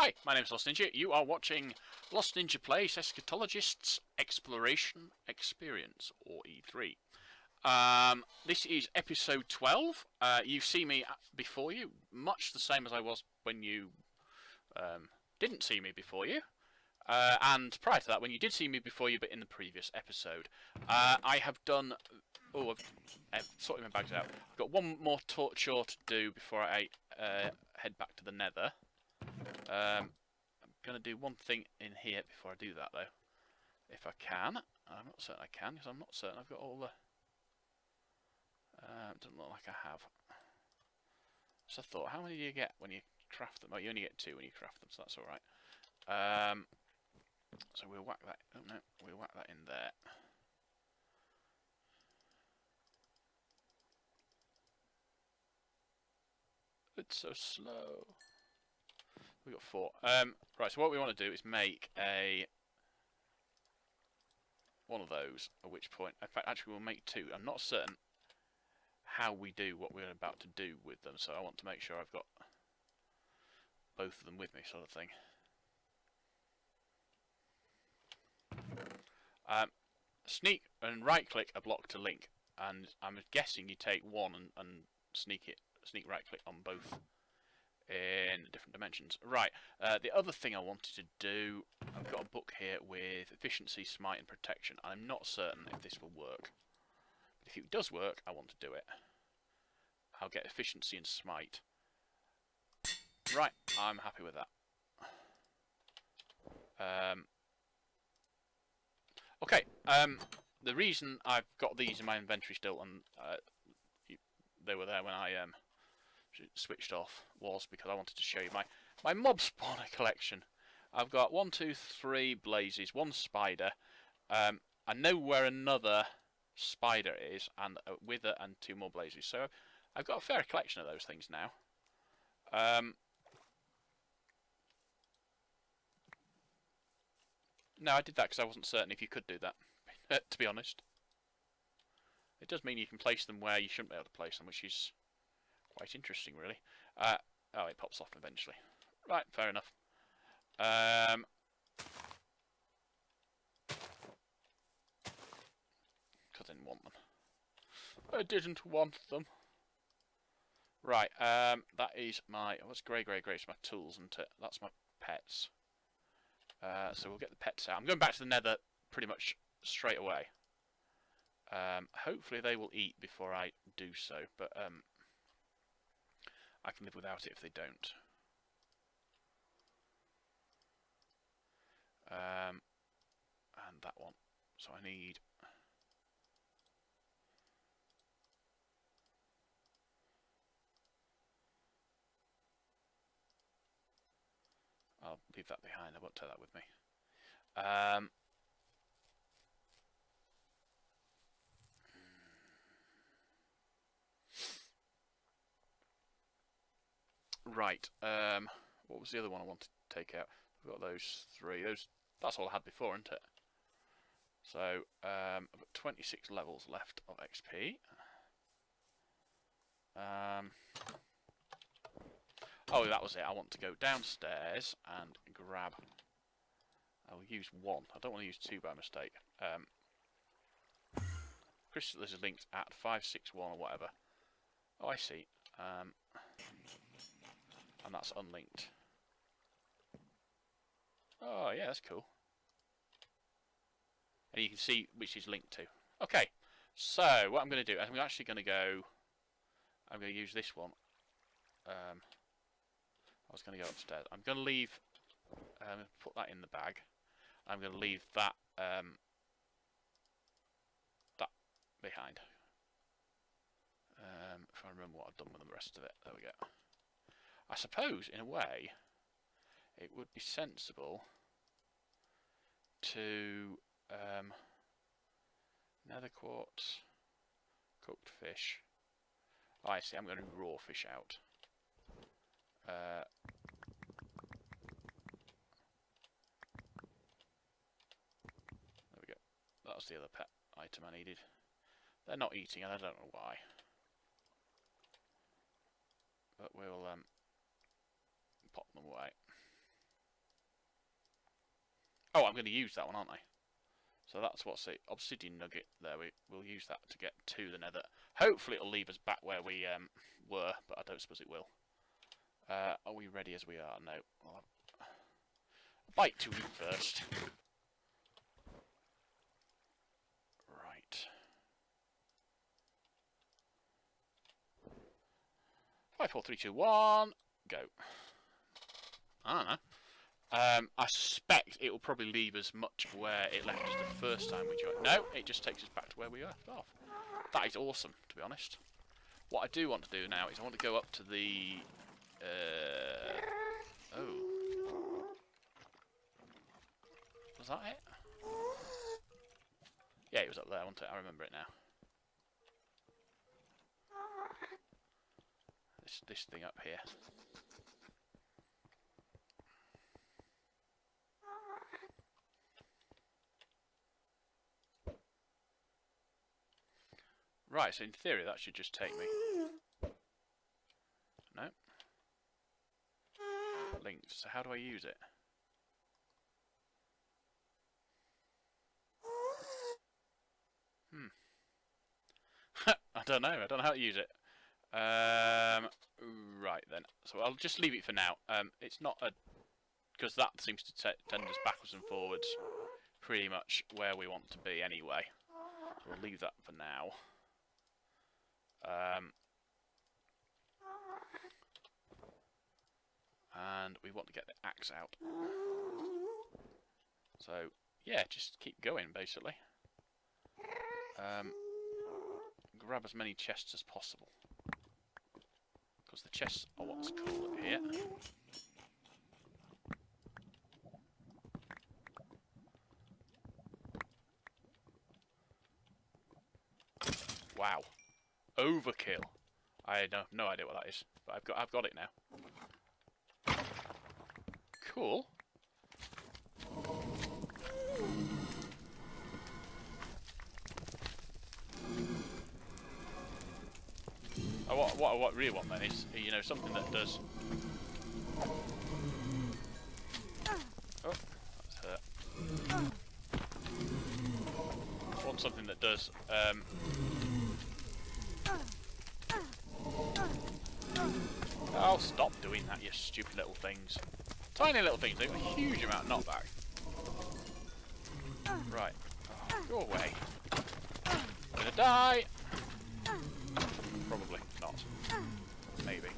Hi, my name's Lost Ninja. You are watching Lost Ninja Plays Eschatologist's Exploration Experience, or E3. This is episode 12. You see me before you, much the same as I was when you didn't see me before you. And prior to that, when you did see me before you, but in the previous episode. I have done... Oh, I've sorted my bags out. I've got one more chore to do before I head back to the Nether. I'm going to do one thing in here before I do that, though. If I can. I'm not certain I can, because I'm not certain I've got all the... doesn't look like I have. So I thought, how many do you get when you craft them? Oh, you only get 2 when you craft them, so that's alright. So we'll whack that... Oh, no. We'll whack that in there. It's so slow. We've got 4. Right, so what we want to do is make one of those, at which point... In fact, actually, we'll make 2. I'm not certain how we do what we're about to do with them, so I want to make sure I've got both of them with me, sort of thing. Sneak and right-click a block to link, and I'm guessing you take one and sneak right-click on both in different dimensions. Right, the other thing I wanted to do, I've got a book here with efficiency, smite and protection. I'm not certain if this will work. But if it does work, I want to do it. I'll get efficiency and smite. Right, I'm happy with that. Okay, the reason I've got these in my inventory still, and they were there when I switched off, was because I wanted to show you my mob spawner collection. I've got 1, 2, 3 blazes, 1 spider. I know where another spider is, and a wither and 2 more blazes. So I've got a fair collection of those things now. No, I did that because I wasn't certain if you could do that, to be honest. It does mean you can place them where you shouldn't be able to place them, which is quite interesting, really. Oh, it pops off eventually. Right, fair enough. Because I didn't want them. I didn't want them. Right, that is my... What's grey? It's my tools, isn't it? That's my pets. So we'll get the pets out. I'm going back to the Nether pretty much straight away. Hopefully they will eat before I do so, but I can live without it if they don't. And that one. So I need... I'll leave that behind, I won't take that with me. Right, what was the other one I wanted to take out? I've got those 3. That's all I had before, isn't it? So, I've got 26 levels left of XP. Oh, that was it. I want to go downstairs and grab... I'll use 1. I don't want to use 2 by mistake. Crystal is linked at 561 or whatever. Oh, I see. And that's unlinked. Oh, yeah, that's cool. And you can see which is linked to. Okay, so what I'm going to do, I'm actually going to go... I'm going to use this one. I was going to go upstairs. I'm going to leave... put that in the bag. I'm going to leave that... that behind. If I remember what I've done with the rest of it. There we go. I suppose, in a way, it would be sensible to nether quartz, cooked fish. Oh, I see, I'm going to raw fish out. There we go. That was the other pet item I needed. They're not eating, and I don't know why. But we'll pop them away. Oh, I'm going to use that one, aren't I? So that's what's it. Obsidian nugget. There, we'll use that to get to the nether. Hopefully it'll leave us back where we were, but I don't suppose it will. Are we ready as we are? No. I'll a bite to eat first. Right. 5, 4, 3, 2, 1. Go. I don't know. I suspect it will probably leave us much where it left us the first time we joined. No, it just takes us back to where we left off. That is awesome, to be honest. What I do want to do now is I want to go up to the... oh. Was that it? Yeah, it was up there, wasn't it? I remember it now. This thing up here. Right, so in theory that should just take me. No. Links. So how do I use it? I don't know. I don't know how to use it. Right then. So I'll just leave it for now. It's not a... because that seems to tend us backwards and forwards pretty much where we want to be anyway. So we'll leave that for now. And we want to get the axe out. So, yeah, just keep going, basically. Grab as many chests as possible. Because the chests are what's cool up here. Wow. Overkill. I have no idea what that is, but I've got it now. Cool. What I really want then is, you know, something that does. Oh, that's hurt. I want something that does. Oh, stop doing that, you stupid little things. Tiny little things, they got a huge amount of knockback. Right. Oh, go away. I'm gonna die! Probably not. Maybe.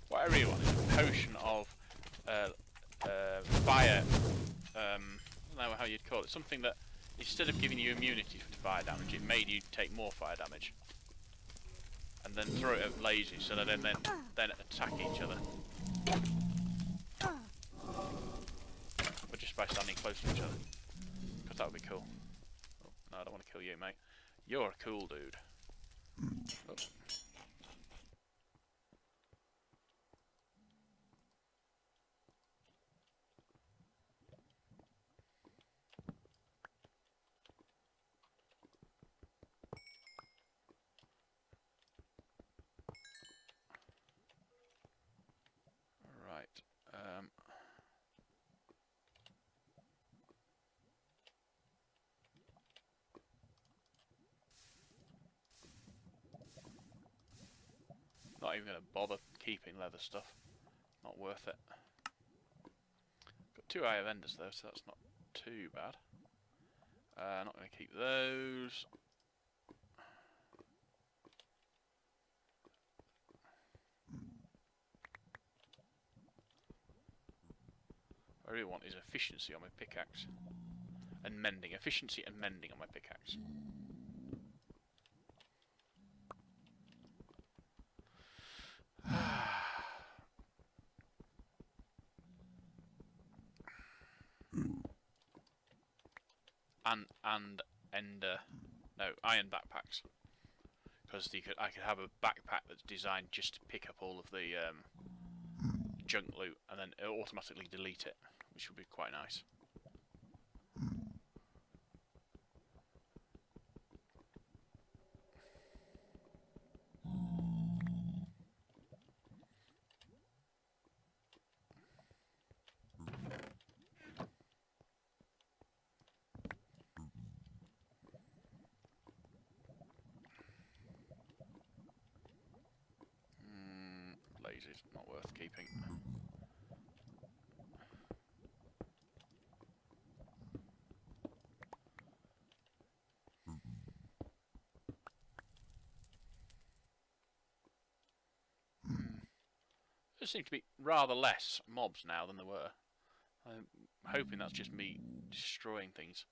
What I really want is a potion of fire, I don't know how you'd call it, something that instead of giving you immunity to fire damage, it made you take more fire damage. And then throw it at lasers so that then attack each other. But just by standing close to each other. Because that would be cool. Oh, no, I don't want to kill you, mate. You're a cool dude. Oh. Not even going to bother keeping leather stuff. Not worth it. Got 2 Eye of Enders though, so that's not too bad. Not going to keep those. What I really want is efficiency on my pickaxe. And mending. Efficiency and mending on my pickaxe. and ender, no, iron backpacks, because I could have a backpack that's designed just to pick up all of the junk loot, and then it'll automatically delete it, which would be quite nice. Lazy's not worth keeping. There seem to be rather less mobs now than there were. I'm hoping that's just me destroying things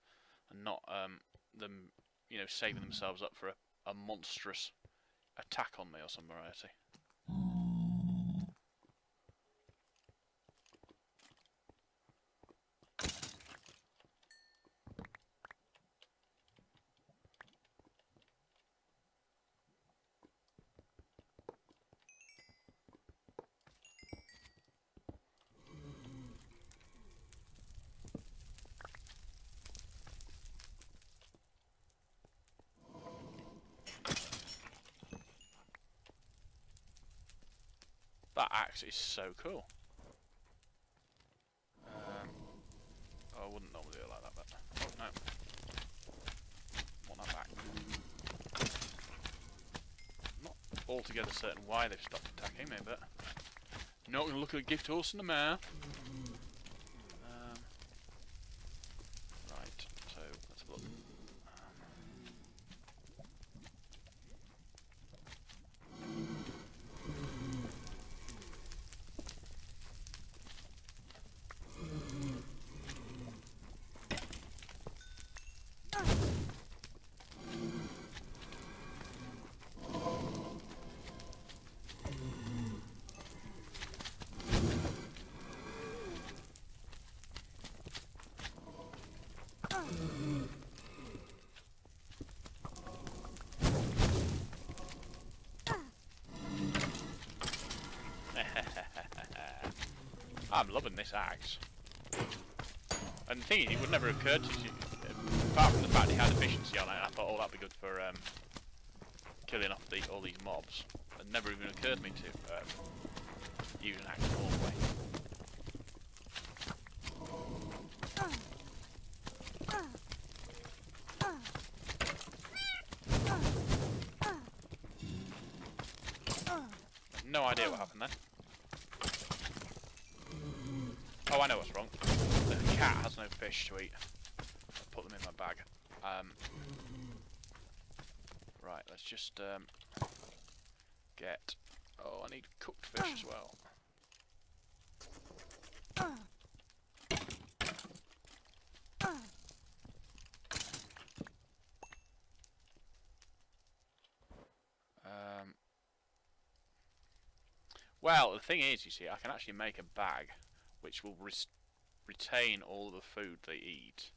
and not them, you know, saving themselves up for a monstrous attack on me or some variety. That axe is so cool. I wouldn't normally do it like that, but no. Want that back. Not altogether certain why they've stopped attacking me, but not going to look at a gift horse in the mare. Right, so let's have a look. I'm loving this axe. And the thing is, it would never occur to you, apart from the fact it had efficiency on it, I thought, oh, that'd be good for killing off all these mobs. It never even occurred to me to use an axe all the way. No idea what happened then. Oh, I know what's wrong. The cat has no fish to eat. I'll put them in my bag. Right, let's just get... Oh, I need cooked fish as well. Well, the thing is, you see, I can actually make a bag which will retain all the food they eat.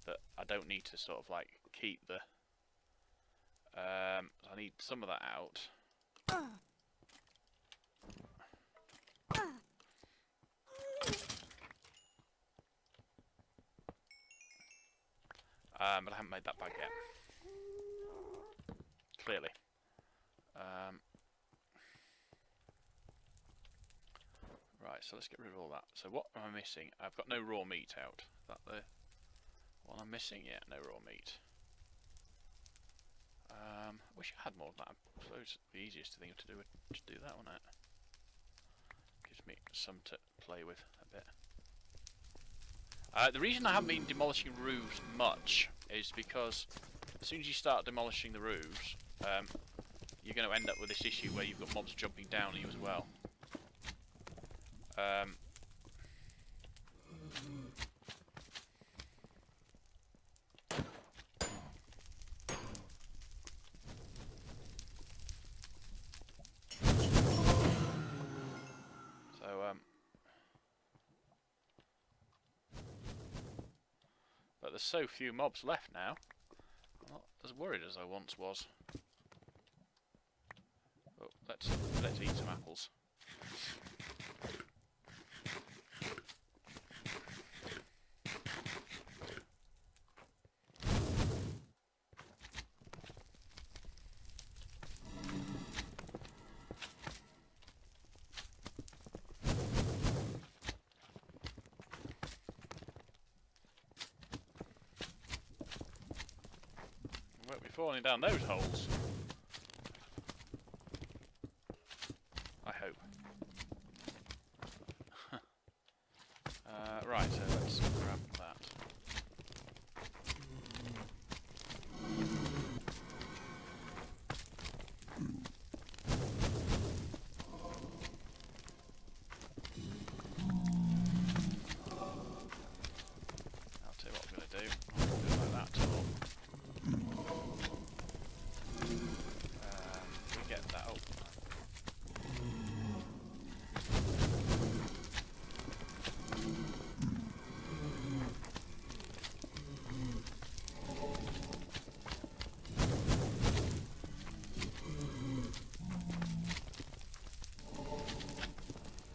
That I don't need to sort of like keep the... I need some of that out. But I haven't made that bag yet. Clearly. Right, so let's get rid of all that. So what am I missing? I've got no raw meat out. Is that the one I'm missing? Yeah, no raw meat. I wish I had more of that. I suppose the easiest thing to do would just do that, wouldn't it? Gives me some to play with a bit. The reason I haven't been demolishing roofs much is because as soon as you start demolishing the roofs, you're going to end up with this issue where you've got mobs jumping down on you as well. But there's so few mobs left now. I'm not as worried as I once was. Oh, let's eat some apples. Won't be falling down those holes. I hope. Right, so let's grab that. I'll tell you what I'm going to do. I'm going to do it like that at all. We get that. Oh.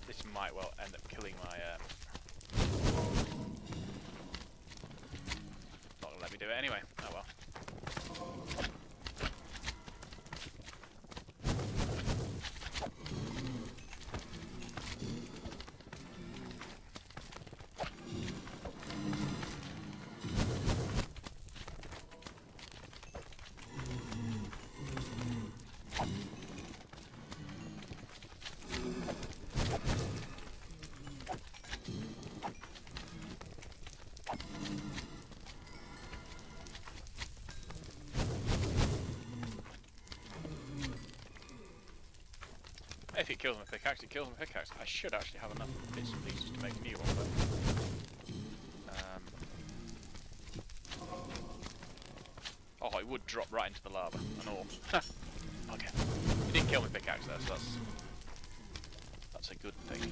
This might well end up killing my. Not gonna let me do it anyway. Oh well. If it kills my pickaxe, it kills my pickaxe. I should actually have enough bits and pieces to make a new one, but... oh, it would drop right into the lava and all. Okay. It didn't kill my pickaxe though, so that's a good thing.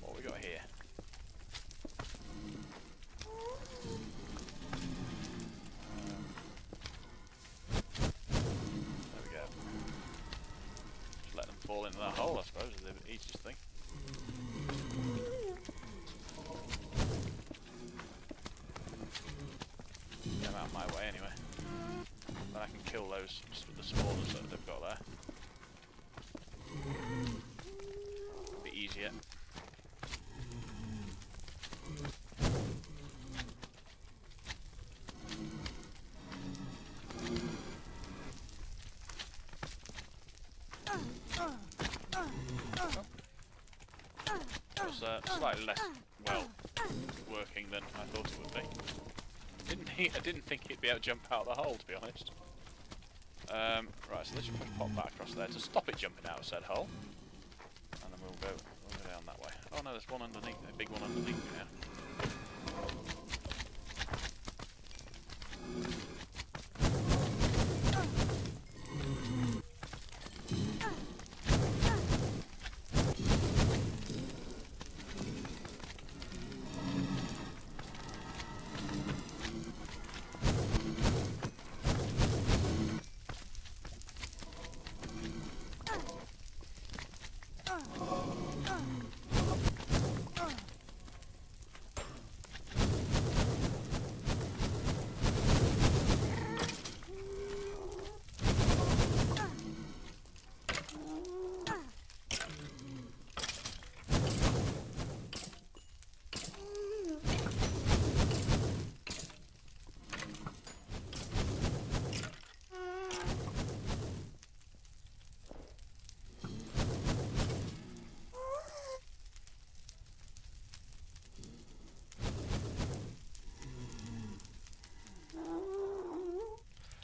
What we got here? There we go. Just let them fall into that hole, I suppose, is the easiest thing. Get them out of my way anyway. Then I can kill those the spawners that they've got there. A bit easier. Slightly less well working than I thought it would be. I didn't think it'd be able to jump out of the hole, to be honest. Right, so let's just pop that across there to stop it jumping out of said hole, and then we'll go down that way. Oh no, there's one underneath, a big one underneath me now.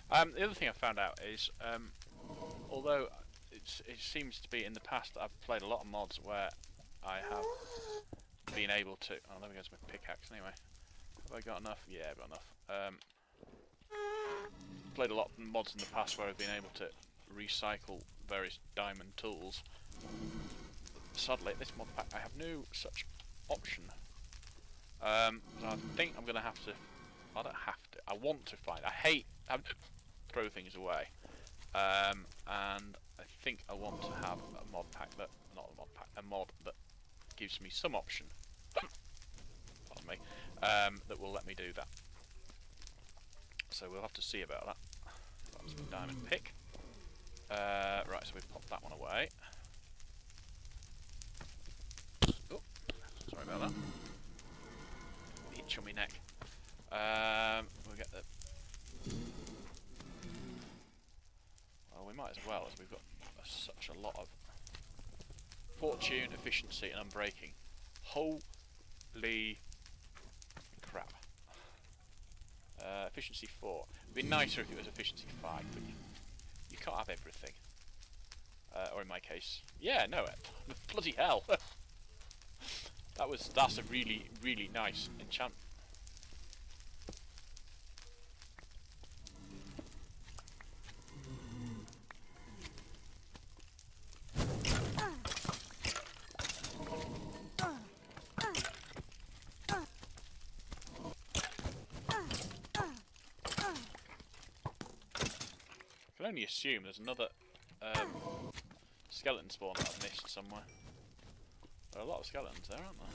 The other thing I found out is, although it seems to be in the past that I've played a lot of mods where I have been able to... Oh, there we go, it's my pickaxe anyway. Have I got enough? Yeah, I've got enough. Played a lot of mods in the past where I've been able to recycle various diamond tools. Sadly, this mod pack I have no such option. So I think I'm going to have to... I don't have to. I want to find... I hate having to throw things away. And I think I want to have a mod pack that... Not a mod pack, a mod that gives me some option. Pardon me. That will let me do that. So we'll have to see about that. That's my diamond pick. Right, so we've popped that one away. Oh, sorry about that. Itch on my neck. We'll get the... Well, we might as well, as we've got such a lot of fortune, efficiency, and unbreaking. Holy crap. Efficiency 4. It'd be nicer if it was efficiency 5, but you can't have everything. Or in my case, yeah, no, bloody hell. That's a really, really nice enchantment. I can only assume there's another skeleton spawn that I've missed somewhere. There are a lot of skeletons there, aren't there?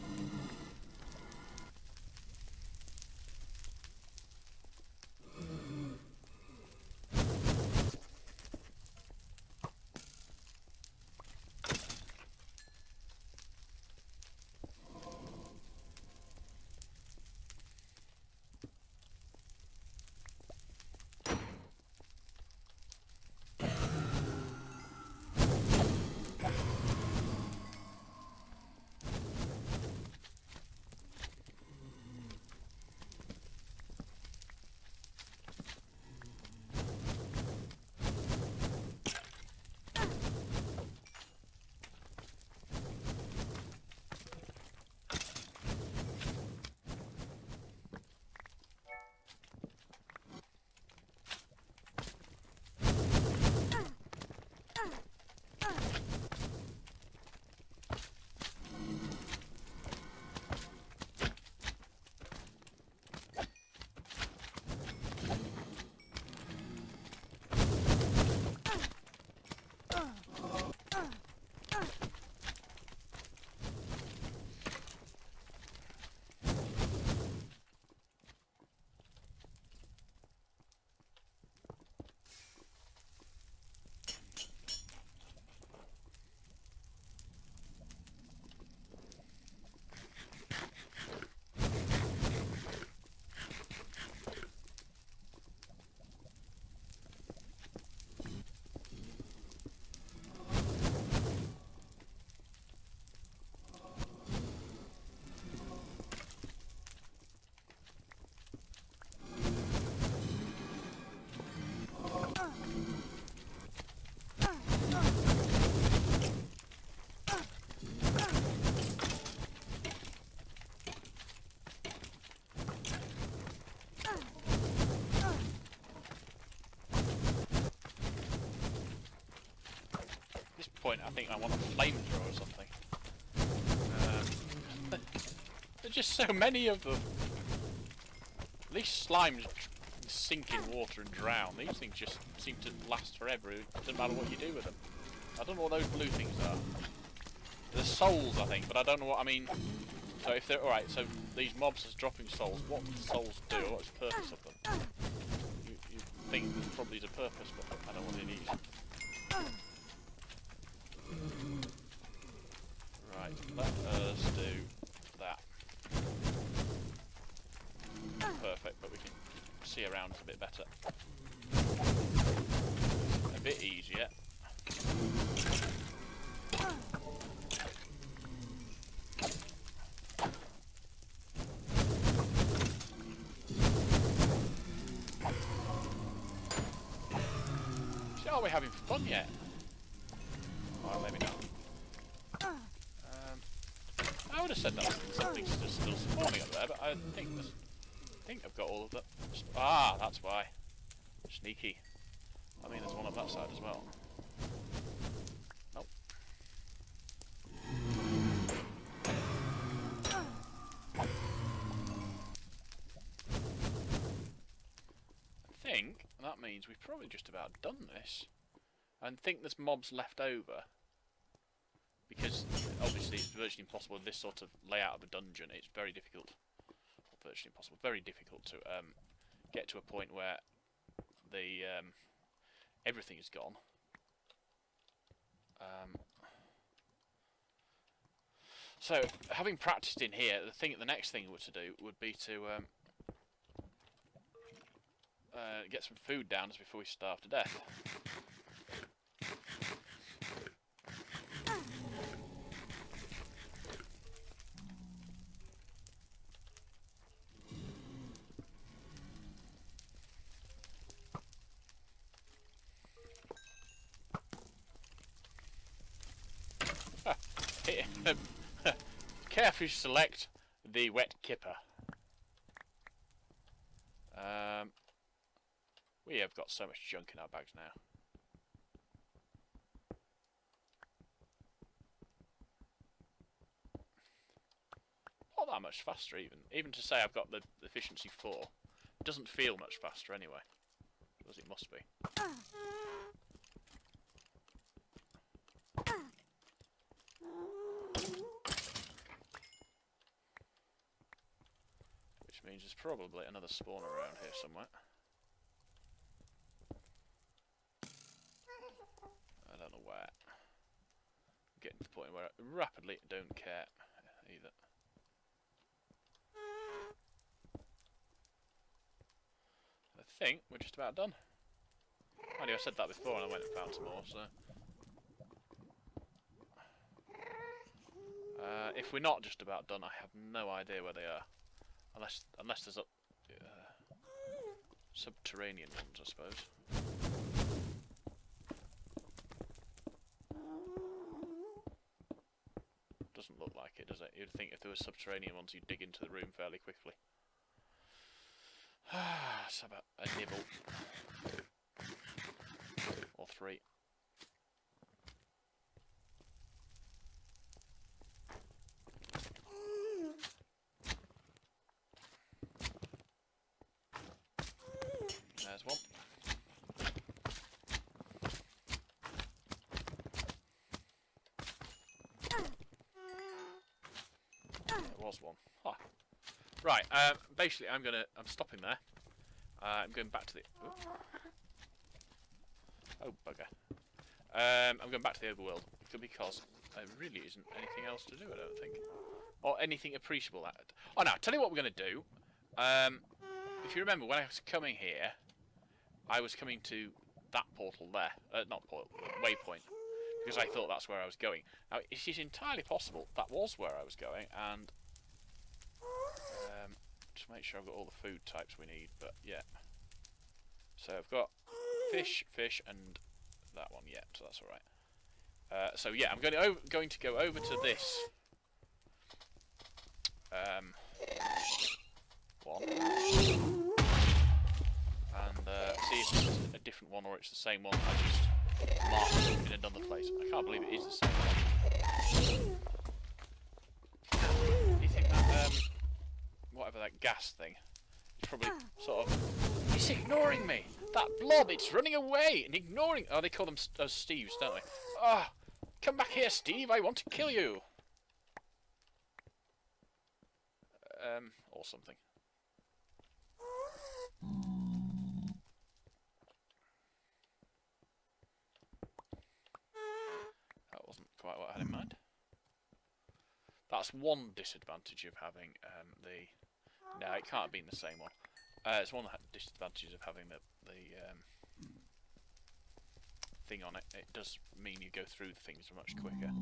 Point, I think I want a flamethrower or something. There's just so many of them. These slimes sink in water and drown. These things just seem to last forever. It doesn't matter what you do with them. I don't know what those blue things are. They're souls, I think, but I don't know what I mean. So if they're alright, so these mobs are dropping souls. What do the souls do? What's the purpose of them? You think there's probably a purpose, but I don't know what it is. Right, let us do that. Perfect, but we can see around a bit better. A bit easier. we having fun yet? Or maybe not. I would have said that something's just still spawning up there, but I think I've got all of that. Ah, that's why. Sneaky. I mean, there's one up that side as well. Nope. I think that means we've probably just about done this. I think there's mobs left over. Because obviously it's virtually impossible in this sort of layout of a dungeon. It's very difficult, or virtually impossible, very difficult to get to a point where the everything is gone. So having practiced in here, the next thing to do would be to get some food down just before we starve to death. Carefully select the wet kipper. We have got so much junk in our bags now. Not that much faster even to say I've got the efficiency 4. It doesn't feel much faster anyway, as it must be. Which means there's probably another spawner around here somewhere. I don't know where. I'm getting to the point where I rapidly don't care either. I think we're just about done. I said that before and I went and found some more, so... if we're not just about done, I have no idea where they are. Unless there's subterranean ones, I suppose. Doesn't look like it, does it? You'd think if there were subterranean ones, you'd dig into the room fairly quickly. Let's have a nibble. Or 3. There's one. There was one. Huh. Right, basically I'm stopping there. I'm going back to the... Oh, bugger. I'm going back to the overworld, because there really isn't anything else to do, I don't think. Or anything appreciable. Oh, no, tell you what we're going to do. If you remember, when I was coming here, I was coming to that portal there. Not portal, waypoint. Because I thought that's where I was going. Now, it is entirely possible that was where I was going, and... just make sure I've got all the food types we need, but yeah. So I've got fish, and that one, yeah, so that's alright. So yeah, I'm going to go over to this one, and see if it's a different one or it's the same one I just marked in another place. I can't believe it is the same one. Do you think that whatever that gas thing is probably sort of... It's ignoring me! That blob, it's running away and ignoring... Oh, they call them Steves, don't they? Ah! Oh, come back here, Steve, I want to kill you! Or something. That wasn't quite what I had in mind. That's one disadvantage of having the... No, it can't have been the same one. It's one of the disadvantages of having the thing on it. It does mean you go through things much quicker.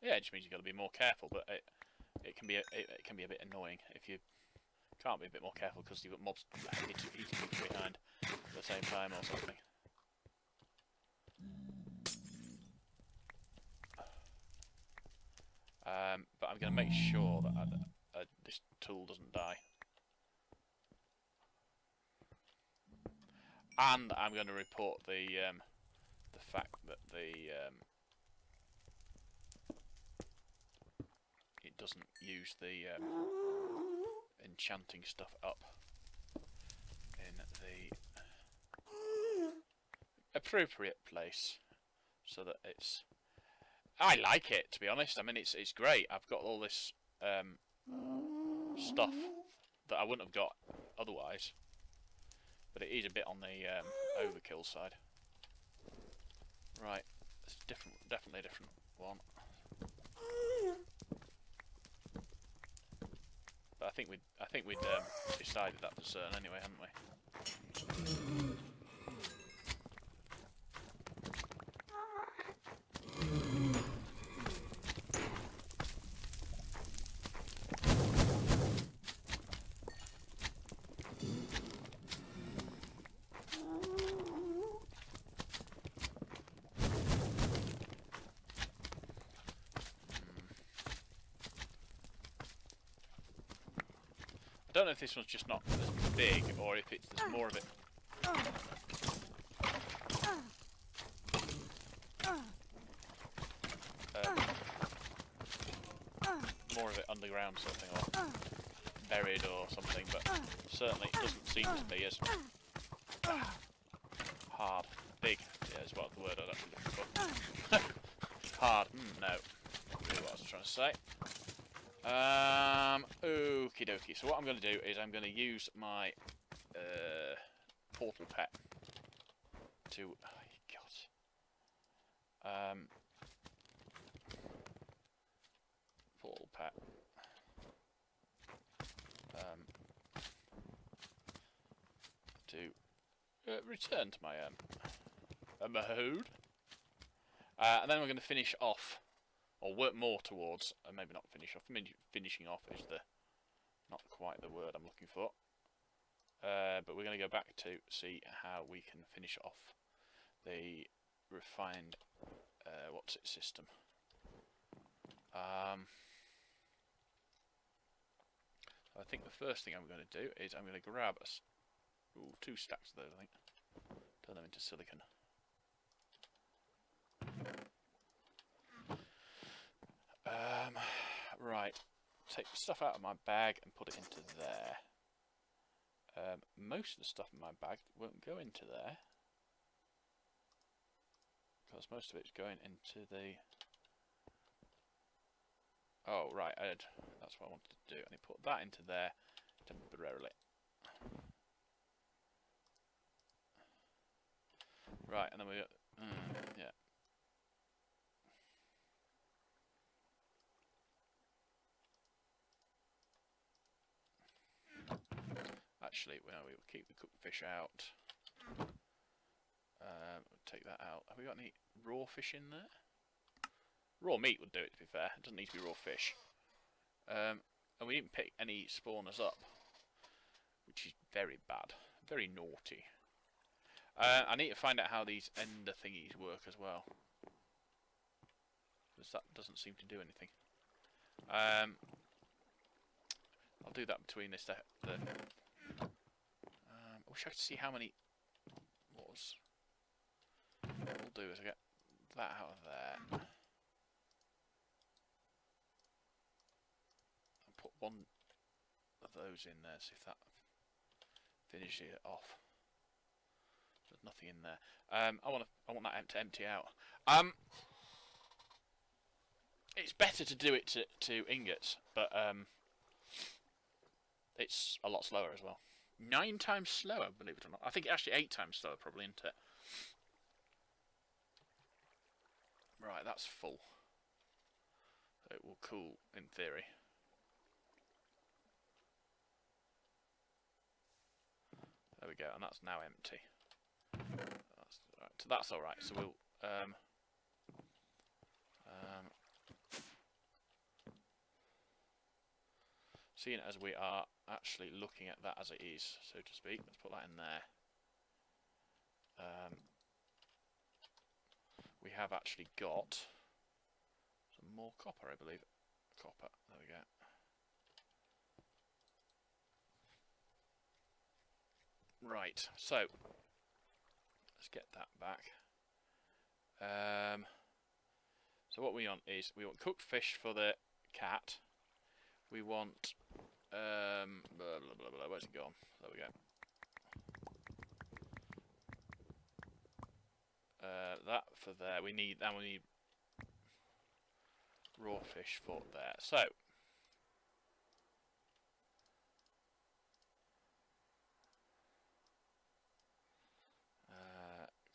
Yeah, it just means you've got to be more careful, but it can be a bit annoying if you can't be a bit more careful because you've got mobs eating you behind at the same time or something. But I'm going to make sure that this tool doesn't die. And I'm going to report the fact that it doesn't use the enchanting stuff up in the appropriate place, so that it's. I like it, to be honest. I mean, it's great. I've got all this stuff that I wouldn't have got otherwise, but it is a bit on the overkill side. Right, it's definitely a different one. But I think we'd decided that for certain anyway, hadn't we? I don't know if this one's just not as big, or if there's more of it. More of it underground, something, or buried, or something. But certainly it doesn't seem to be as hard, big. Yeah, is what the word I'd actually looking for. Hard. No, not really what I was trying to say. Okie dokie. So what I'm going to do is I'm going to use my portal pet to. Oh, God. Portal pet. To return to my mode, and then we're going to finish off. Or work more towards, maybe not finish off. Maybe finishing off is not quite the word I'm looking for. But we're going to go back to see how we can finish off the refined what's it system. I think the first thing I'm going to do is I'm going to grab two stacks of those. I think turn them into silicon. Right, take stuff out of my bag and put it into there. Most of the stuff in my bag won't go into there, because most of it's going into the... Oh, right, that's what I wanted to do. I need to put that into there temporarily. Right, and then we got... yeah. Actually, well, we'll keep the cooked fish out. Take that out. Have we got any raw fish in there? Raw meat would do it, to be fair. It doesn't need to be raw fish. And we didn't pick any spawners up, which is very bad. Very naughty. I need to find out how these ender thingies work as well, because that doesn't seem to do anything. I'll do that between this. I wish I could see how many was. What we'll do is I get that out of there. I'll put one of those in there, see if that finishes it off. There's nothing in there. I want that to empty out. It's better to do it to ingots, but it's a lot slower as well. 9 times slower, believe it or not. I think actually 8 times slower, probably, isn't it? Right, that's full. It will cool, in theory. There we go, and that's now empty. That's all right. So we'll seeing as we are actually looking at that as it is, so to speak, let's put that in there. We have actually got some more copper, I believe. Copper, there we go. Right, so let's get that back. So what we want is, we want cooked fish for the cat. We want blah, blah, blah, blah. Where's it gone? There we go. That for there. We need raw fish for there. So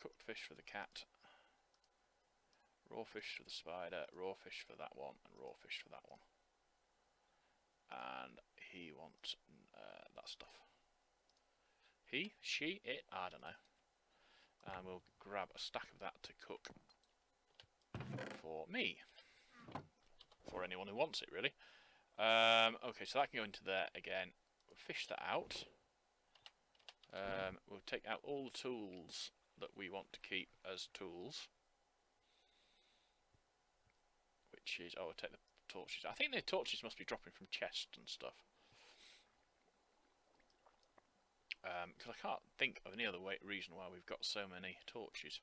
cooked fish for the cat. Raw fish for the spider, raw fish for that one, and raw fish for that one. And he wants that stuff. He, she, it, I don't know. And we'll grab a stack of that to cook for me. For anyone who wants it, really. Okay, so that can go into there again. We'll fish that out. We'll take out all the tools that we want to keep as tools. Which is, oh, we'll take the torches. I think the torches must be dropping from chests and stuff. Because I can't think of any other reason why we've got so many torches.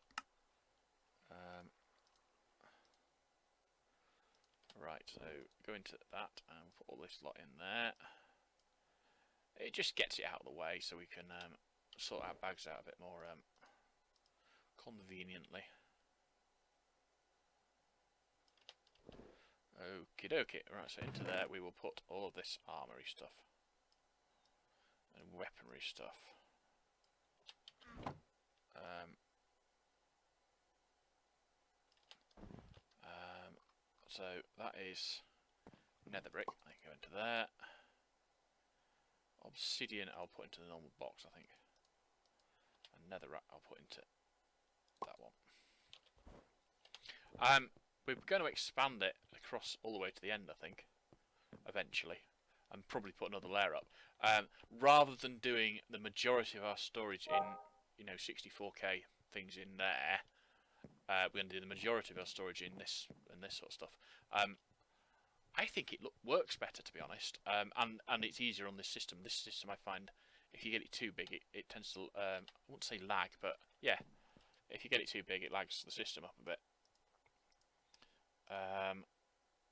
Right, so go into that and put all this lot in there. It just gets it out of the way so we can sort our bags out a bit more conveniently. Okie dokie. Right, so into there we will put all of this armoury stuff and weaponry stuff. So that is nether brick. I can go into there. Obsidian I'll put into the normal box, I think. And netherrack I'll put into that one. We're going to expand it across all the way to the end, I think, eventually, and probably put another layer up. Rather than doing the majority of our storage in, you know, 64k things in there, we're going to do the majority of our storage in this and this sort of stuff. I think it works better, to be honest, and it's easier on this system. This system, I find, if you get it too big, it tends to, I wouldn't say lag, but yeah, if you get it too big, it lags the system up a bit.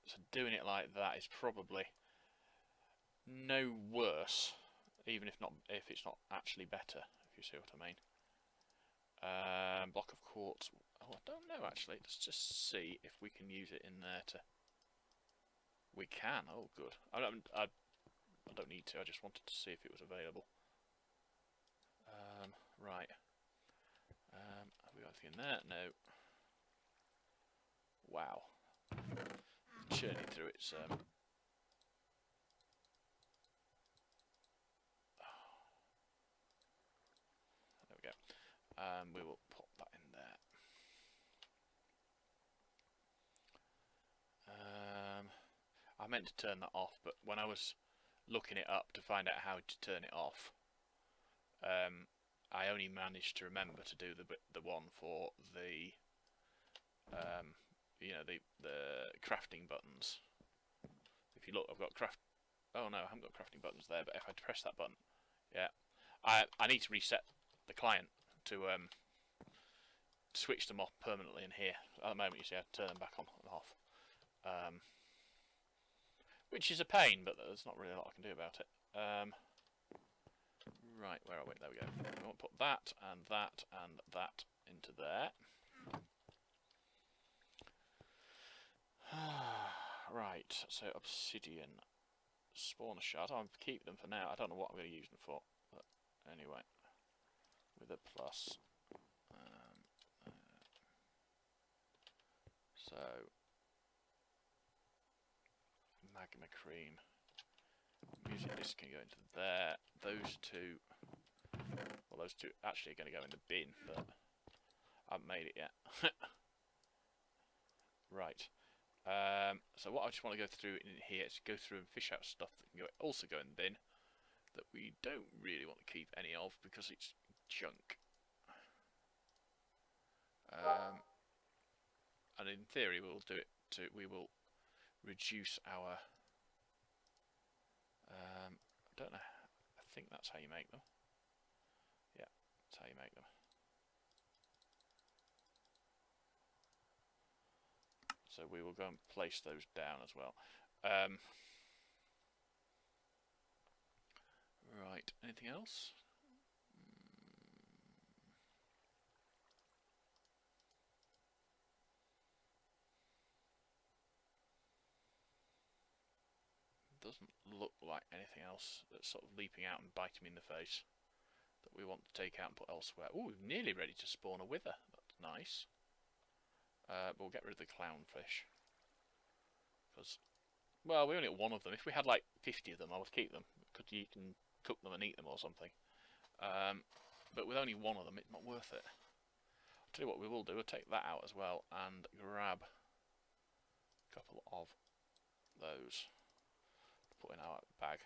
So doing it like that is probably no worse, even if it's not actually better, if you see what I mean. Block of quartz. Oh, I don't know actually. Let's just see if we can use it in there to. We can. Oh, good. I don't need to. I just wanted to see if it was available. Right. Have we got anything in there? No. Wow. Churning through its there we go. We will pop that in there. I meant to turn that off, but when I was looking it up to find out how to turn it off, I only managed to remember to do the one for the you know, the crafting buttons. If you look, I've got oh no, I haven't got crafting buttons there, but if I press that button, yeah, I need to reset the client to switch them off permanently in here. At the moment, you see, I turn them back on and off, which is a pain, but there's not really a lot I can do about it. Right, where are we? There we go. I want to put that and that and that into there. Right, so obsidian spawner shard. I'll keep them for now. I don't know what I'm going to use them for, but anyway, with a plus. So magma cream, music disc can go into there. Those two, well, those two actually are going to go in the bin, but I haven't made it yet. Right. So what I just want to go through in here is go through and fish out stuff that can also go in the bin that we don't really want to keep any of because it's junk. And in theory, we'll do it to we will reduce our. I don't know. I think that's how you make them. Yeah, that's how you make them. So we will go and place those down as well. Right, anything else? Doesn't look like anything else that's sort of leaping out and biting me in the face that we want to take out and put elsewhere. Ooh, nearly ready to spawn a wither. That's nice. But we'll get rid of the clownfish. Because, well, we only got one of them. If we had like 50 of them, I would keep them. Because you can cook them and eat them or something. But with only one of them, it's not worth it. I'll tell you what we will do. We'll take that out as well and grab a couple of those. Put in our bag.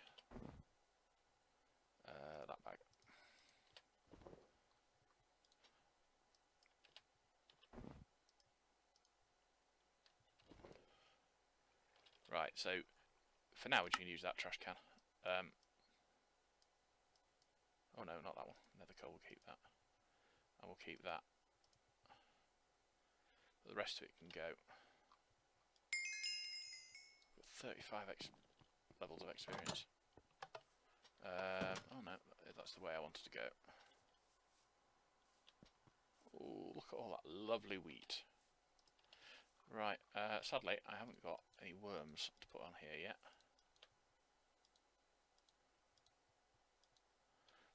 That bag. Right, so for now we're just going to use that trash can. Oh no, not that one. Nether coal, we'll keep that. And we'll keep that. But the rest of it can go. Got 35 levels of experience. Oh no, that's the way I wanted to go. Oh, look at all that lovely wheat. Right, sadly I haven't got any worms to put on here yet.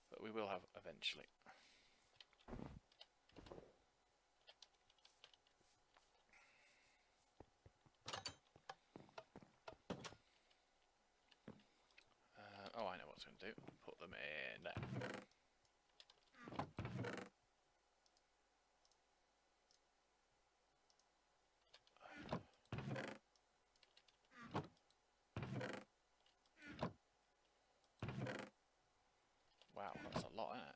But we will have eventually. Oh, I know what it's going to do. Put them in there. Wow, that's a lot, isn't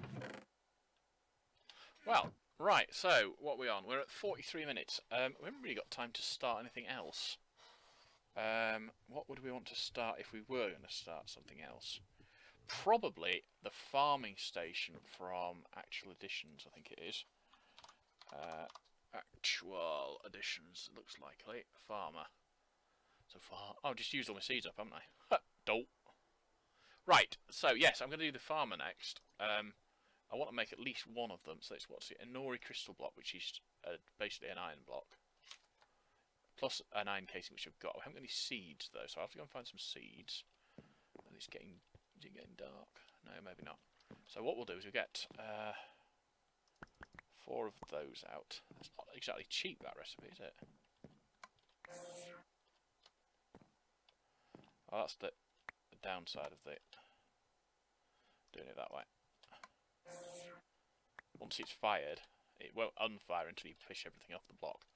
it? Well, right, so what are we on? We're at 43 minutes. We haven't really got time to start anything else. What would we want to start if we were going to start something else? Probably the farming station from Actual Editions, I think it is. Actual Editions, looks likely. Farmer. So far, I've just used all my seeds up, haven't I? Dope. Right, so yes, I'm going to do the farmer next. I want to make at least one of them. So it's what's it? A Nori crystal block, which is basically an iron block. Plus an iron casing, which I've got. I haven't got any seeds though, so I have to go and find some seeds. And it's getting, is it getting dark? No, maybe not. So what we'll do is we'll get 4 of those out. It's not exactly cheap, that recipe, is it? Oh, that's the downside of doing it that way. Once it's fired, it won't unfire until you fish everything off the block.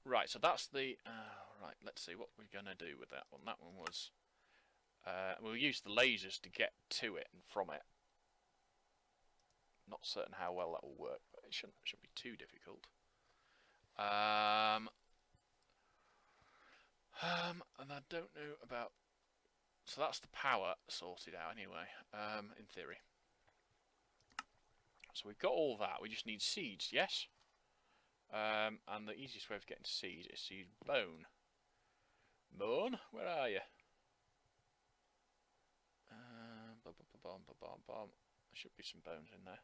Right, so that's the... right, let's see what we're going to do with that one. That one was... we'll use the lasers to get to it and from it. Not certain how well that will work, but it shouldn't be too difficult. And I don't know about... So that's the power sorted out anyway, in theory. So we've got all that, we just need seeds, yes? And the easiest way of getting seed is to use bone. Bone, where are you? There should be some bones in there.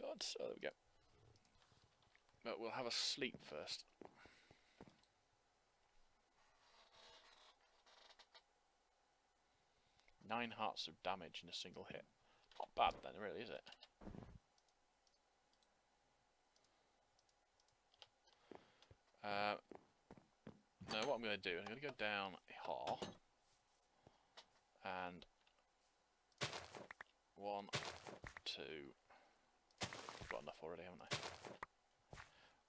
God, so there we go. But we'll have a sleep first. Nine hearts of damage in a single hit. Not bad then, really, is it? Now what I'm going to do, I'm going to go down a hall. And 1, 2. I've got enough already, haven't I?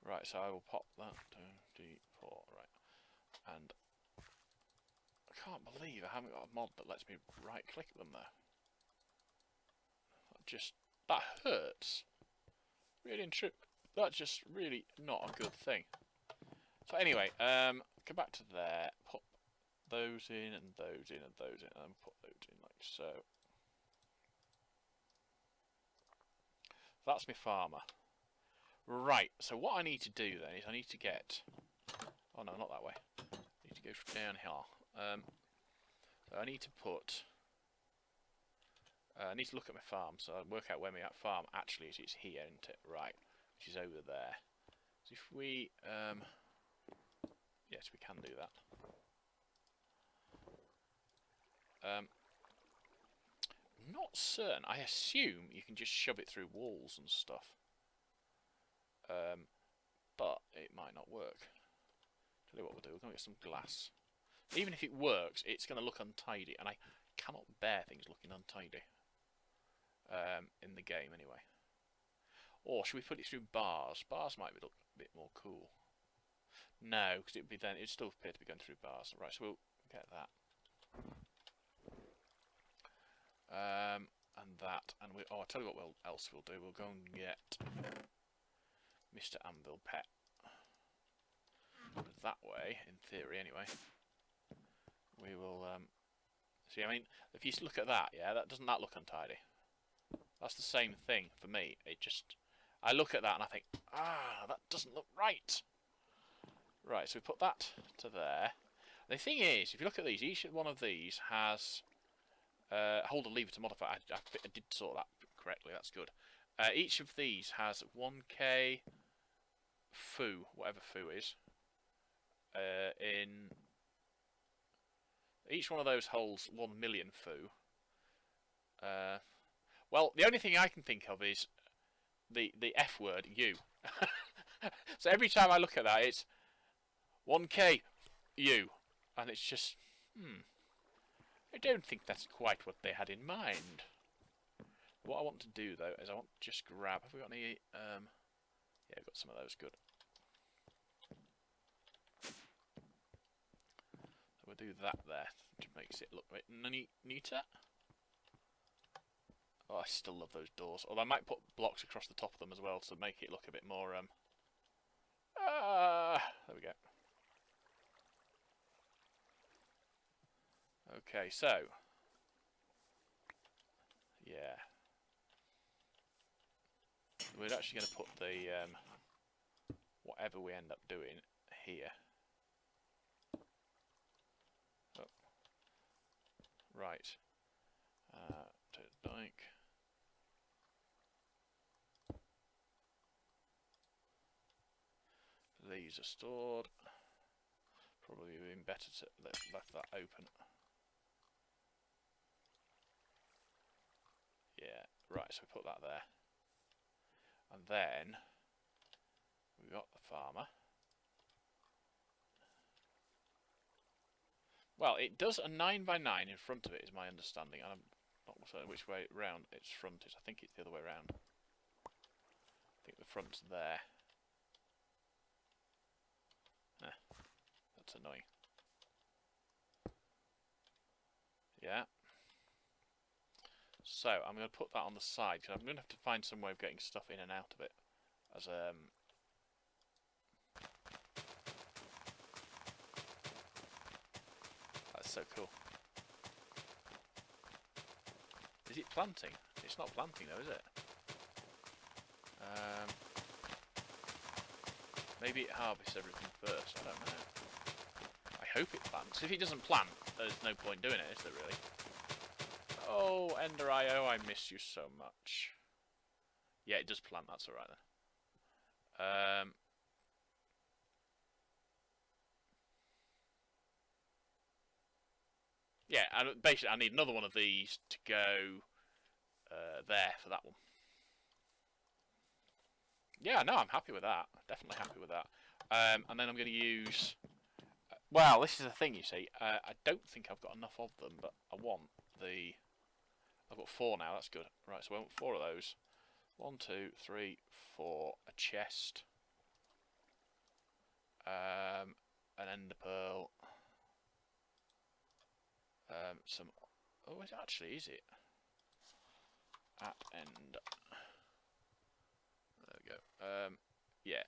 Right, so I will pop that. 2, 3, 4. Right, and I can't believe I haven't got a mod that lets me right-click them though. That hurts. Really and true. That's just really not a good thing. So anyway, go back to there. Put those in and those in and those in, and put those in like so. That's my farmer. Right, so what I need to do then is I need to get... Oh no, not that way. I need to go down here. So I need to put... I need to look at my farm, so I'll work out where my farm actually is. It's here, isn't it? Right, which is over there. So if we... yes, we can do that. I'm not certain. I assume you can just shove it through walls and stuff. But it might not work. Tell you what we'll do, we're going to get some glass. Even if it works, it's going to look untidy, and I cannot bear things looking untidy. In the game, anyway. Or should we put it through bars? Bars might look a bit more cool. No, because it'd still appear to be going through bars. Right, so we'll get that. And that, and I'll tell you what else we'll do. We'll go and get Mr. Anvil Pet. That way, in theory, anyway. We will see. I mean, if you look at that, yeah, doesn't that look untidy? That's the same thing for me. I look at that and I think, that doesn't look right. Right, so we put that to there. The thing is, if you look at these, each one of these has hold a lever to modify. I did sort that correctly. That's good. Each of these has 1k foo, whatever foo is. In each one of those holds 1 million foo. Well, the only thing I can think of is the F word, you. So every time I look at that, it's 1k you, and it's just I don't think that's quite what they had in mind. What I want to do though is I want to just grab. Have we got any? Yeah, I've got some of those. Good. So we'll do that there, which makes it look a bit neater. Oh, I still love those doors. Although I might put blocks across the top of them as well to make it look a bit more. There we go. Okay, so yeah, we're actually going to put the whatever we end up doing here. Oh. Right. Dike. These are stored. Probably been better to left that open. Yeah, right, so we put that there. And then we've got the farmer. Well, it does a 9x9 in front of it, is my understanding, and I'm not certain which way round its front is. I think it's the other way round. I think the front's there. That's annoying. Yeah. So I'm going to put that on the side because I'm going to have to find some way of getting stuff in and out of it. As that's so cool. Is it planting? It's not planting though, is it? Maybe it harvests everything first. I don't know. I hope it plants. If it doesn't plant, there's no point doing it, is there really? Oh, Ender.io, I miss you so much. Yeah, it does plant. That's all right then. Yeah, and basically I need another one of these to go there for that one. Yeah, no, I'm happy with that. Definitely happy with that. And then I'm going to use... well, this is the thing, you see. I don't think I've got enough of them, but I want the I've got 4 now, that's good. Right, so I want 4 of those. 1, 2, 3, 4. A chest. An ender pearl. Some... Oh, is it actually, is it? At end. There we go. Yeah.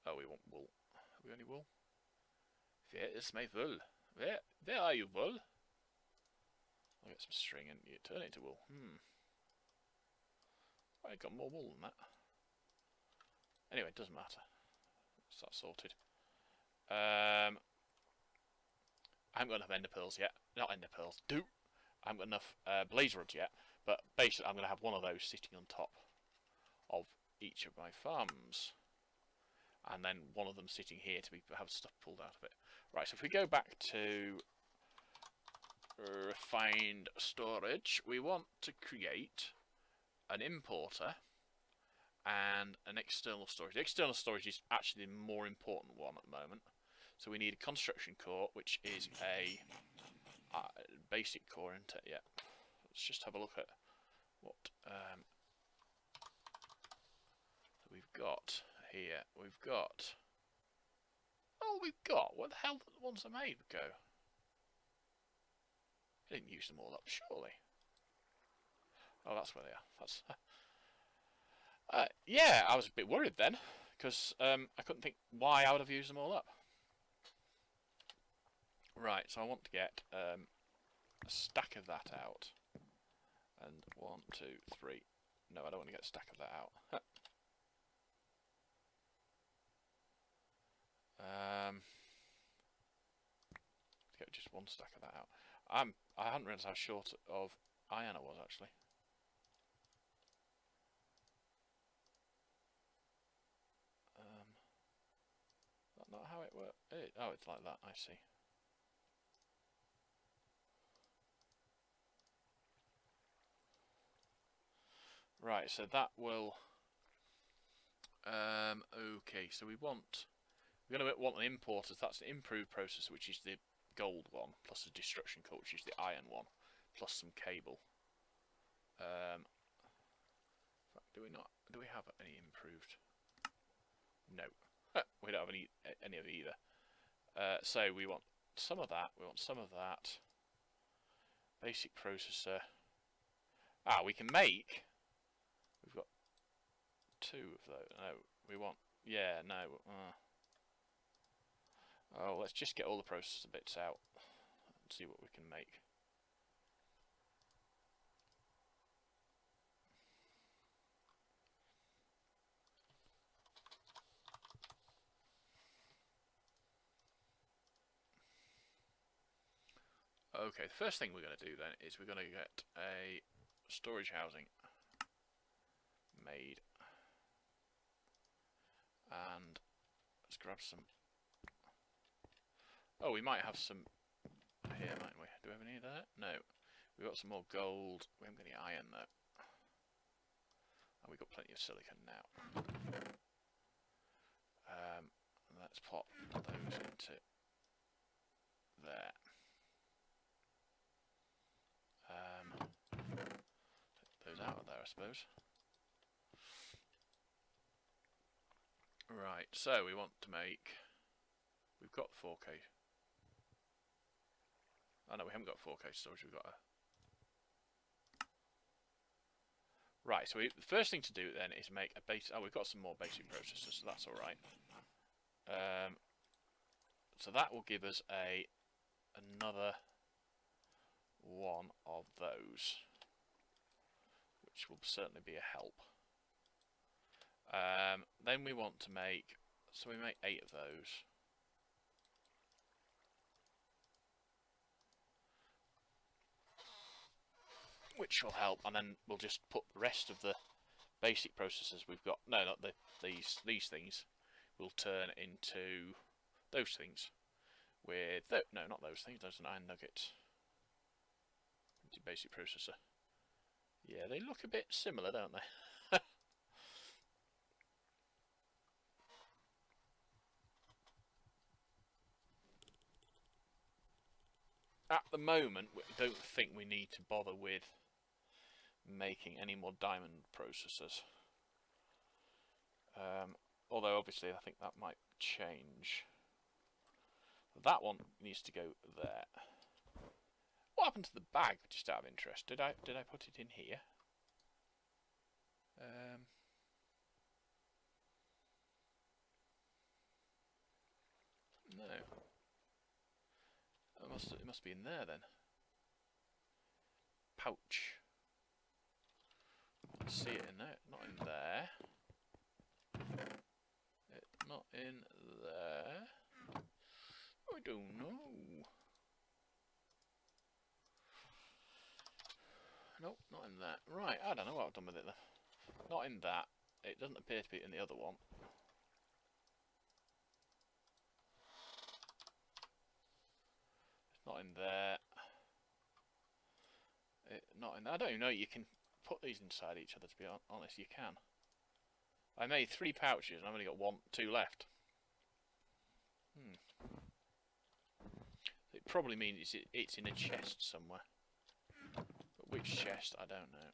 Oh, we want wool. Have we any wool? Where is my wool? Where are you, wool? I'll get some string and you turn it into wool. I got more wool than that. Anyway, it doesn't matter. It's that sorted. I haven't got enough ender pearls yet. Not ender pearls. I haven't got enough blaze rods yet. But basically, I'm going to have one of those sitting on top of each of my farms. And then one of them sitting here to have stuff pulled out of it. Right, so if we go back to refined storage, we want to create an importer and an external storage. The external storage is actually the more important one at the moment. So we need a construction core, which is a basic core, isn't it? Yeah. Let's just have a look at what we've got here. We've got... Oh, we've got... What the hell did the ones I made go? I didn't use them all up, surely. Oh, that's where they are. That's... yeah, I was a bit worried then, because I couldn't think why I would have used them all up. Right, so I want to get a stack of that out. And 1, 2, 3. No, I don't want to get a stack of that out. Get just one stack of that out. I hadn't realised how short of iron I was actually. That's not how it works. Oh, it's like that. I see. Right, so that will. Okay, so we're going to want an importer. That's an improved processor, which is the gold one, plus a destruction core, which is the iron one, plus some cable. Do we have any improved? No, we don't have any of either. So we want some of that. We want some of that. Basic processor. We can make. We've got 2 of those. No, we want. Yeah, no. Oh, let's just get all the processor bits out and see what we can make. Okay, the first thing we're going to do then is we're going to get a storage housing made. And let's grab some... Oh, we might have some here, mightn't we? Do we have any of that? No. We've got some more gold. We haven't got any iron though. And we've got plenty of silicon now. Let's pop those into there. Take those out of there, I suppose. Right, so we want to make... We've got 4K. Oh no, we haven't got 4K storage, we've got a... Right, so the first thing to do then is make a base... Oh, we've got some more basic processors, so that's alright. So that will give us another one of those, which will certainly be a help. Then we want to make... So we make 8 of those. Which will help, and then we'll just put the rest of the basic processors we've got. No, not these things. Will turn into those things. With no, not those things. Those are iron nuggets. Into basic processor. Yeah, they look a bit similar, don't they? at the moment, we don't think we need to bother with making any more diamond processors. Although obviously I think that might change. That one needs to go there. What happened to the bag? Just out of interest, did I put it in here? No. It must be in there then. Pouch. See it in there? Not in there. Not in there. I don't know. Nope, not in that. Right, I don't know what I've done with it then. Not in that. It doesn't appear to be in the other one. It's not in there. Not in there. I don't even know you can put these inside each other, to be honest. You can. I made 3 pouches and I've only got 2 left. It probably means it's in a chest somewhere. But which chest, I don't know.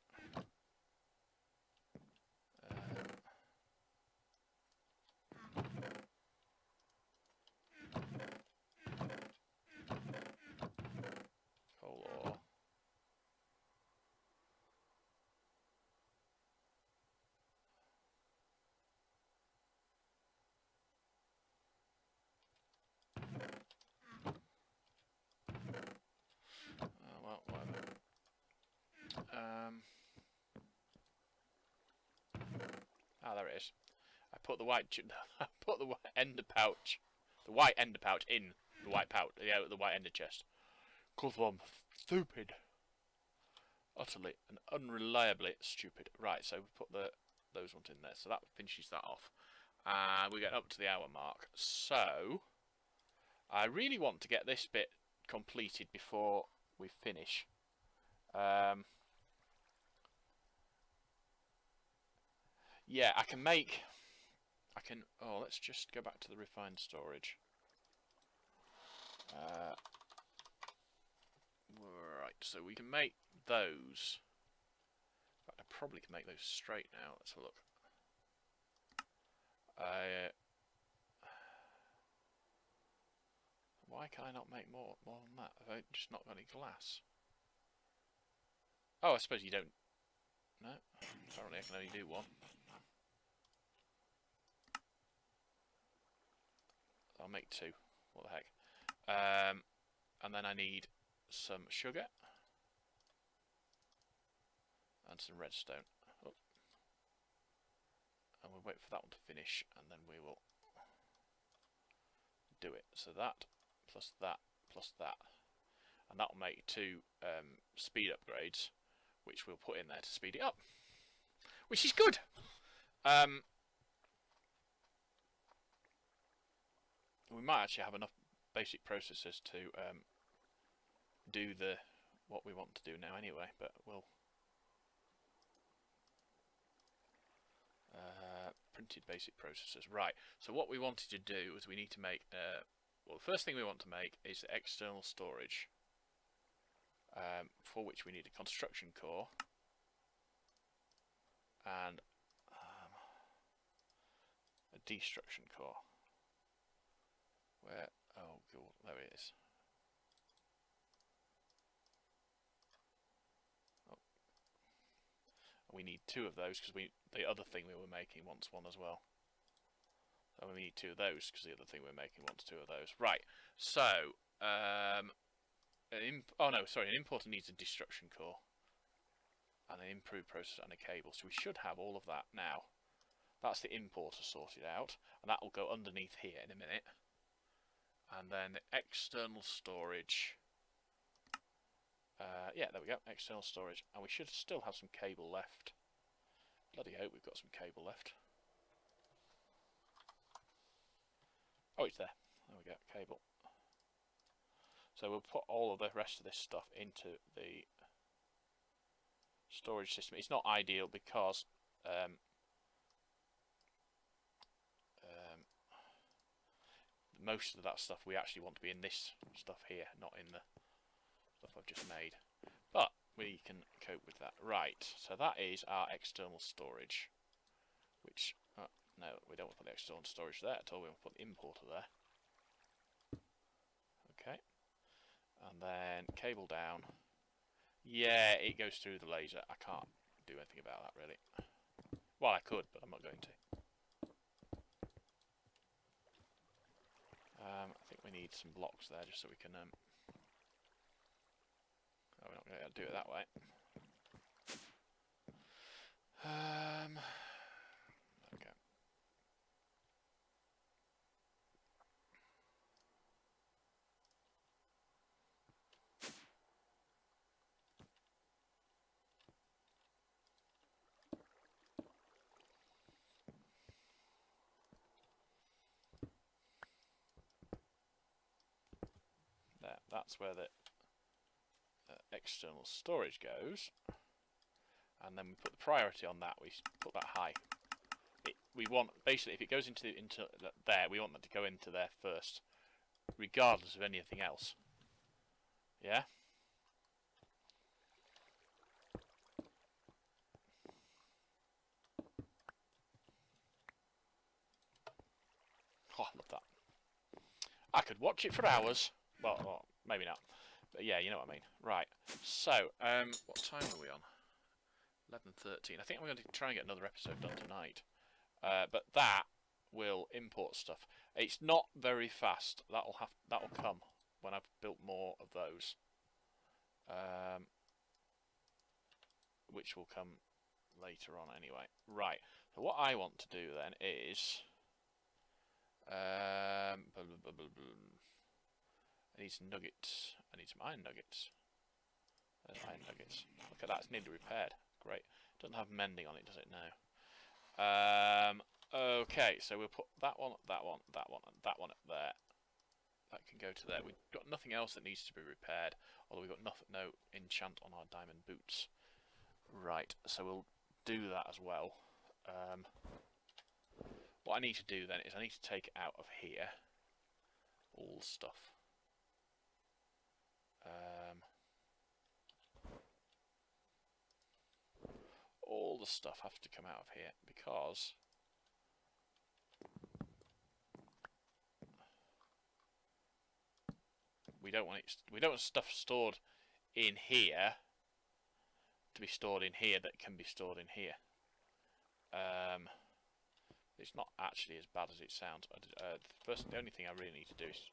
Coal ore. Well, whatever. There it is. I put the white ender pouch, the white ender pouch in the white pouch, the white ender chest. Cause I'm stupid, utterly and unreliably stupid. Right, so we put those ones in there, so that finishes that off. We're getting up to the hour mark, so I really want to get this bit completed before we finish. Yeah, oh, let's just go back to the refined storage. Right, so we can make those. In fact, I probably can make those straight now. Let's have a look. Why can I not make more than that? Have I just not got any glass? Oh, I suppose you don't. No, apparently I can only do one. I'll make 2. What the heck? And then I need some sugar and some redstone. Oh. And we'll wait for that one to finish, and then we will do it. So that plus that plus that, and that will make 2 speed upgrades, which we'll put in there to speed it up, which is good. We might actually have enough basic processors to do what we want to do now anyway, but we'll printed basic processors. Right, so what we wanted to do was we need to make well, the first thing we want to make is the external storage, for which we need a construction core and a destruction core. Where? Oh, cool. There it is. Oh. We need 2 of those because the other thing we were making wants 1 as well. So we need 2 of those because the other thing we're making wants 2 of those. Right. So, an importer needs a destruction core and an improved processor and a cable. So we should have all of that now. That's the importer sorted out, and that will go underneath here in a minute. And then the external storage. Yeah, there we go, external storage. And we should still have some cable left. Bloody hope we've got some cable left. Oh, it's there. There we go, cable. So we'll put all of the rest of this stuff into the storage system. It's not ideal because most of that stuff we actually want to be in this stuff here, not in the stuff I've just made. But we can cope with that. Right, so that is our external storage. Which, no, we don't want to put the external storage there at all. We want to put the importer there. Okay. And then cable down. Yeah, it goes through the laser. I can't do anything about that, really. Well, I could, but I'm not going to. I think we need some blocks there just so we can... Oh, we're not going to do it that way. Okay. There, that's where the external storage goes, and then we put the priority on that. We put that high. We want, basically, if it goes into there, we want that to go into there first, regardless of anything else. Yeah. Oh, I love that. I could watch it for hours. Well, maybe not. But yeah, you know what I mean. Right. So, what time are we on? 11:13. I think I'm going to try and get another episode done tonight. But that will import stuff. It's not very fast. That'll come when I've built more of those. Which will come later on anyway. Right. So what I want to do then is I need some nuggets. I need some iron nuggets. There's iron nuggets. Look at that, it's nearly repaired. Great. Doesn't have mending on it, does it? No. Okay, so we'll put that one, that one, that one, and that one up there. That can go to there. We've got nothing else that needs to be repaired, although we've got no enchant on our diamond boots. Right, so we'll do that as well. What I need to do then is I need to take out of here all the stuff. All the stuff has to come out of here because we don't want stuff stored in here to be stored in here that can be stored in here. It's not actually as bad as it sounds. The only thing I really need to do is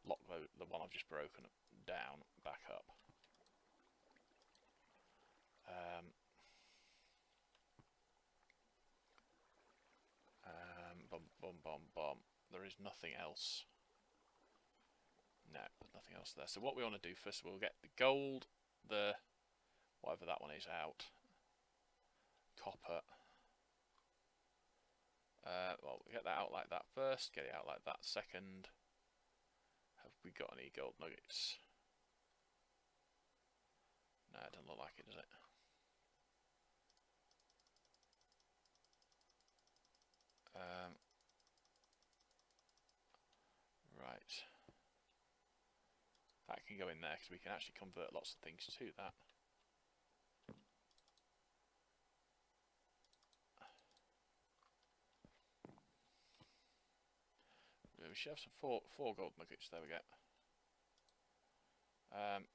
lock the one I've just broken down back up. Bum. There is nothing else. No, there's nothing else there. So what we want to do first, we'll get the gold, the whatever that one is out. Copper. Well, we get that out like that first. Get it out like that second. Have we got any gold nuggets? No, it doesn't look like it, does it? Right. That can go in there because we can actually convert lots of things to that. We should have some four gold nuggets. There we go.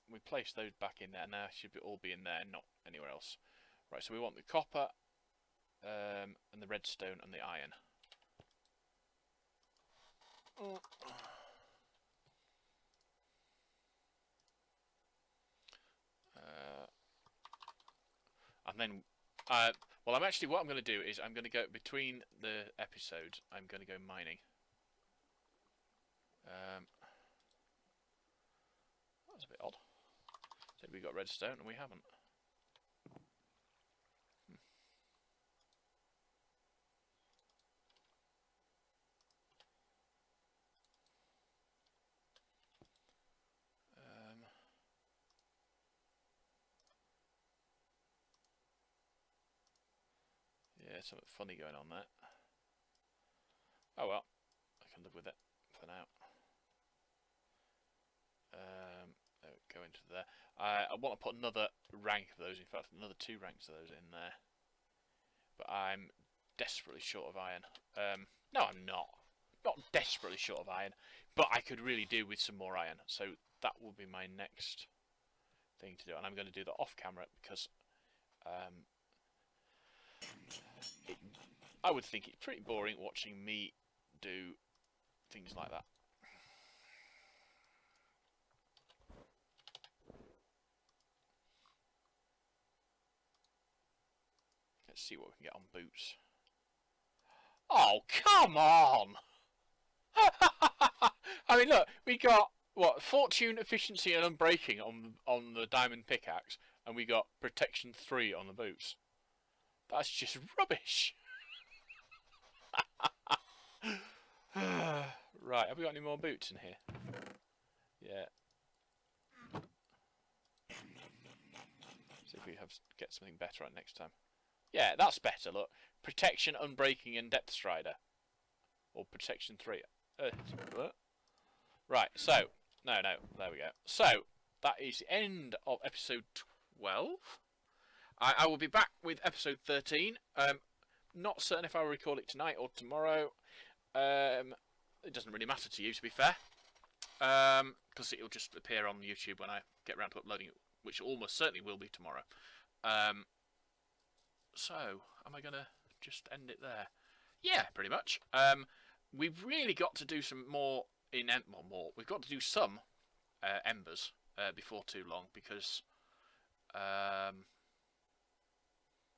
We place those back in there now. Should all be in there, not anywhere else. Right. So we want the copper, and the redstone and the iron. And then, well, what I'm going to do is I'm going to go between the episodes. I'm going to go mining. That's a bit odd. Said we got redstone and we haven't. Yeah, something funny going on there. Oh well, I can live with it for now. Go into there. I want to put another rank of those, in fact another 2 ranks of those in there. But I'm desperately short of iron. No, I'm not. Not desperately short of iron, but I could really do with some more iron. So that will be my next thing to do, and I'm going to do that off camera because I would think it's pretty boring watching me do things like that. Let's see what we can get on boots. Oh, come on! I mean, look, we got what, fortune, efficiency, and unbreaking on the diamond pickaxe, and we got protection 3 on the boots. That's just rubbish. Right, have we got any more boots in here? Yeah. See if we get something better on next time. Yeah, that's better. Look, protection, unbreaking, and depth strider, or protection 3. Right, so no, there we go. So that is the end of episode 12. I will be back with episode 13. Not certain if I'll record it tonight or tomorrow. It doesn't really matter to you, to be fair, because it'll just appear on YouTube when I get around to uploading it, which almost certainly will be tomorrow. So, am I going to just end it there? Yeah, pretty much. We've really got to do some more we've got to do some embers before too long, because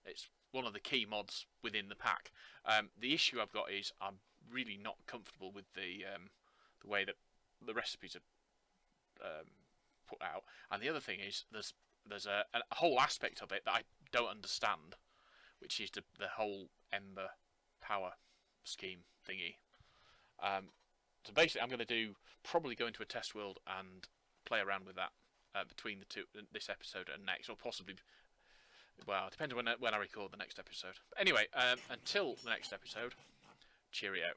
it's one of the key mods within the pack. The issue I've got is I'm really not comfortable with the way that the recipes are put out, and the other thing is there's a whole aspect of it that I don't understand, which is the whole ember power scheme thingy. So basically, I'm going to probably go into a test world and play around with that between the two, this episode and next, or possibly, well, it depends when I record the next episode. But anyway, until the next episode, cheerio.